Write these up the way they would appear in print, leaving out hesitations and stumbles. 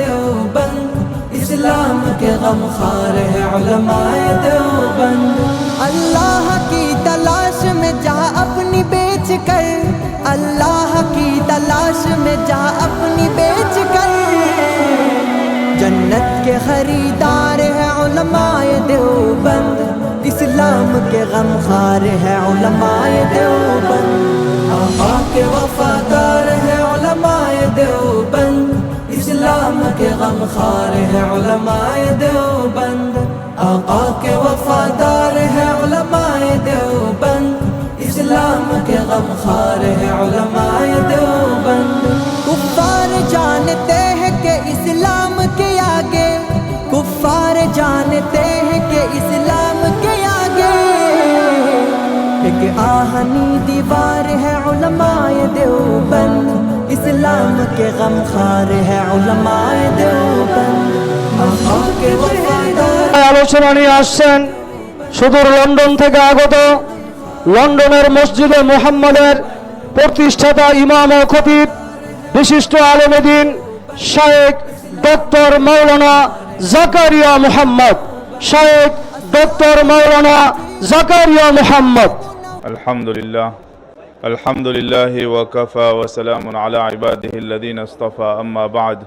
دیوبند، اسلام کے غم خوار ہے علماء دیوبند۔ اللہ کی تلاش میں جا اپنی بیچ کر، اللہ کی تلاش میں جا اپنی بیچ کر، جنت کے خریدار ہے علماء دیوبند، اسلام کے غم خوار ہے علماء دیوبند۔ آقا کے وفادار ہے علماء دیوبند، اسلام کے غم خوار ہے علماء دیوبند۔ آقا کے وفادار ہے علماء دیوبند، اسلام کے غم خوار ہے علماء دیوبند۔ کفار جانتے ہیں کہ اسلام کے آگے، کفار جانتے ہیں کہ اسلام کے آگے ایک آہنی دیوار ہے علماء دیوبند، اسلام کے غم خوار ہے علماء دیوبند۔ آقا کے وفادار আলোচনা নিয়ে আসছেন সুদূর লন্ডন থেকে আগত লন্ডনের মসজিদে মুহাম্মদের প্রতিষ্ঠাতা ইমাম ও খতিব বিশিষ্ট আলেম দ্বীন শায়েখ ডক্টর মাওলানা জাকারিয়া মুহাম্মদ, শায়েখ ডক্টর মাওলানা জাকারিয়া মুহাম্মদ। الحمدللہ وکفا وسلام علی عبادہ الذین اصطفى، اما بعد۔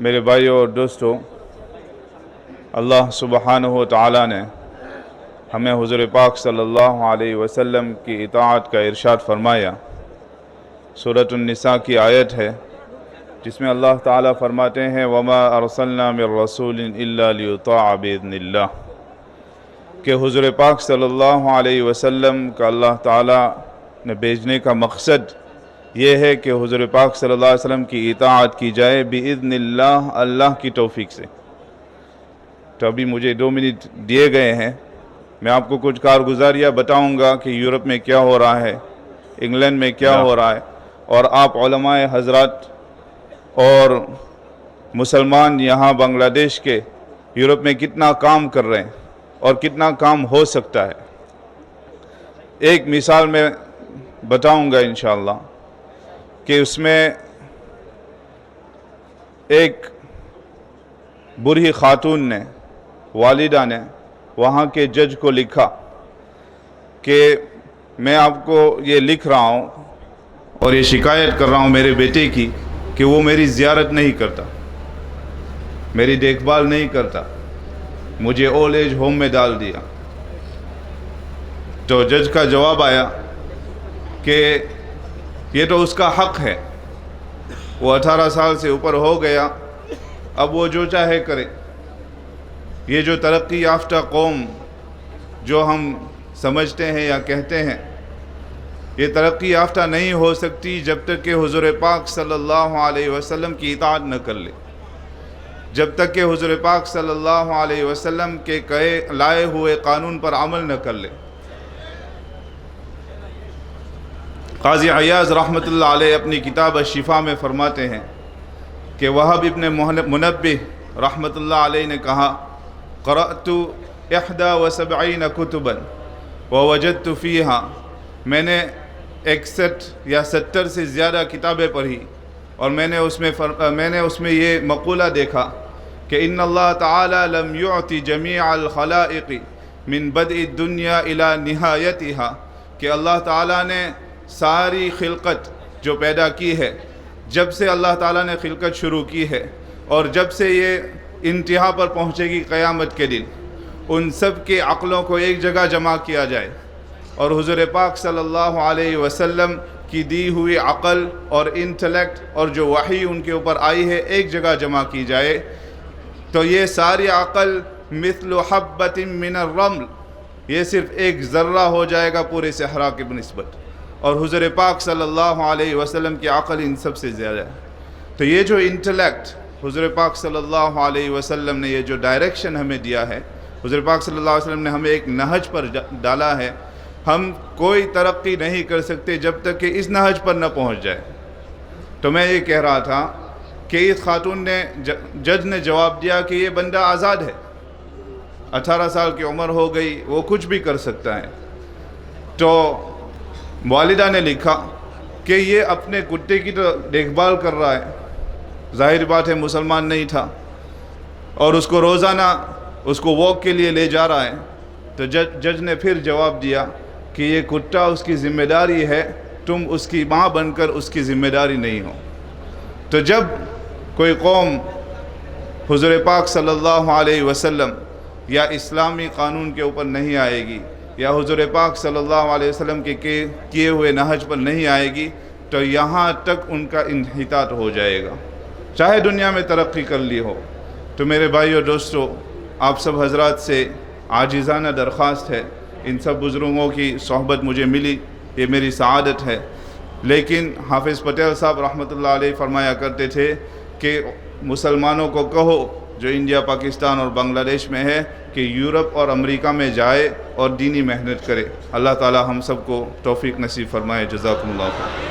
میرے بھائیوں اور دوستوں، اللہ سبحانہ و تعالیٰ نے ہمیں حضور پاک صلی اللہ علیہ وسلم کی اطاعت کا ارشاد فرمایا۔ سورۃ النساء کی آیت ہے جس میں اللہ تعالیٰ فرماتے ہیں وَمَا أَرْسَلْنَا مِن رَسُولٍ إِلَّا لِيُطَاعَ بِإِذْنِ اللَّهِ، کہ حضور پاک صلی اللہ علیہ وسلم کا اللہ تعالیٰ نے بھیجنے کا مقصد یہ ہے کہ حضور پاک صلی اللہ علیہ وسلم کی اطاعت کی جائے بِإِذْنِ اللَّهِ، اللہ کی توفیق سے۔ تو ابھی مجھے 2 منٹ دیے گئے ہیں، میں آپ کو کچھ کارگزاریاں بتاؤں گا کہ یورپ میں کیا ہو رہا ہے، انگلینڈ میں کیا ہو رہا ہے، اور آپ علماء حضرات اور مسلمان یہاں بنگلہ دیش کے یورپ میں کتنا کام کر رہے ہیں اور کتنا کام ہو سکتا ہے۔ ایک مثال میں بتاؤں گا انشاءاللہ کہ اس میں ایک بری خاتون نے، والدہ نے وہاں کے جج کو لکھا کہ میں آپ کو یہ لکھ رہا ہوں اور یہ شکایت کر رہا ہوں میرے بیٹے کی کہ وہ میری زیارت نہیں کرتا، میری دیکھ بھال نہیں کرتا، مجھے اولڈ ایج ہوم میں ڈال دیا۔ تو جج کا جواب آیا کہ یہ تو اس کا حق ہے، وہ 18 سال سے اوپر ہو گیا، اب وہ جو چاہے کرے۔ یہ جو ترقی یافتہ قوم جو ہم سمجھتے ہیں یا کہتے ہیں، یہ ترقی یافتہ نہیں ہو سکتی جب تک کہ حضور پاک صلی اللہ علیہ وسلم کی اطاعت نہ کر لے، جب تک کہ حضور پاک صلی اللہ علیہ وسلم کے لائے ہوئے قانون پر عمل نہ کر لے۔ قاضی عیاض رحمۃ اللہ علیہ اپنی کتاب الشفا میں فرماتے ہیں کہ وہب ابن منبہ رحمۃ اللہ علیہ نے کہا قرأت 71 کتبا ووجدت فیہا، میں نے 61 یا 70 سے زیادہ کتابیں پڑھی اور میں نے اس میں یہ مقولہ دیکھا کہ ان اللہ تعالی لم یعطی جمیع الخلائق من بدء الدنیا الى نہایتها، کہ اللہ تعالیٰ نے ساری خلقت جو پیدا کی ہے، جب سے اللہ تعالیٰ نے خلقت شروع کی ہے اور جب سے یہ انتہا پر پہنچے گی قیامت کے دن، ان سب کے عقلوں کو ایک جگہ جمع کیا جائے اور حضور پاک صلی اللہ علیہ وسلم کی دی ہوئی عقل اور انٹلیکٹ اور جو وحی ان کے اوپر آئی ہے ایک جگہ جمع کی جائے، تو یہ ساری عقل مثل حبۃ من الرمل، یہ صرف ایک ذرہ ہو جائے گا پورے صحرا کی بنسبت، اور حضور پاک صلی اللہ علیہ وسلم کی عقل ان سب سے زیادہ ہے۔ تو یہ جو انٹلیکٹ حضور پاک صلی اللہ علیہ وسلم نے، یہ جو ڈائریکشن ہمیں دیا ہے، حضور پاک صلی اللہ علیہ وسلم نے ہمیں ایک نہج پر ڈالا ہے، ہم کوئی ترقی نہیں کر سکتے جب تک کہ اس نہج پر نہ پہنچ جائے۔ تو میں یہ کہہ رہا تھا کہ اس خاتون نے، جج نے جواب دیا کہ یہ بندہ آزاد ہے، 18 سال کی عمر ہو گئی، وہ کچھ بھی کر سکتا ہے۔ تو والدہ نے لکھا کہ یہ اپنے کتے کی تو دیکھ بھال کر رہا ہے، ظاہر بات ہے مسلمان نہیں تھا، اور اس کو روزانہ اس کو واک کے لیے لے جا رہا ہے، تو جج نے پھر جواب دیا کہ یہ کتا اس کی ذمہ داری ہے، تم اس کی ماں بن کر اس کی ذمہ داری نہیں ہو۔ تو جب کوئی قوم حضور پاک صلی اللہ علیہ وسلم یا اسلامی قانون کے اوپر نہیں آئے گی، یا حضور پاک صلی اللہ علیہ وسلم کے کیے ہوئے نہج پر نہیں آئے گی، تو یہاں تک ان کا انحطاط ہو جائے گا، چاہے دنیا میں ترقی کر لی ہو۔ تو میرے بھائیو دوستو، آپ سب حضرات سے عاجزانہ درخواست ہے، ان سب بزرگوں کی صحبت مجھے ملی، یہ میری سعادت ہے، لیکن حافظ پٹیل صاحب رحمۃ اللہ علیہ فرمایا کرتے تھے کہ مسلمانوں کو کہو جو انڈیا، پاکستان اور بنگلہ دیش میں ہے کہ یورپ اور امریکہ میں جائے اور دینی محنت کرے۔ اللہ تعالی ہم سب کو توفیق نصیب فرمائے۔ جزاکم اللہ خیر۔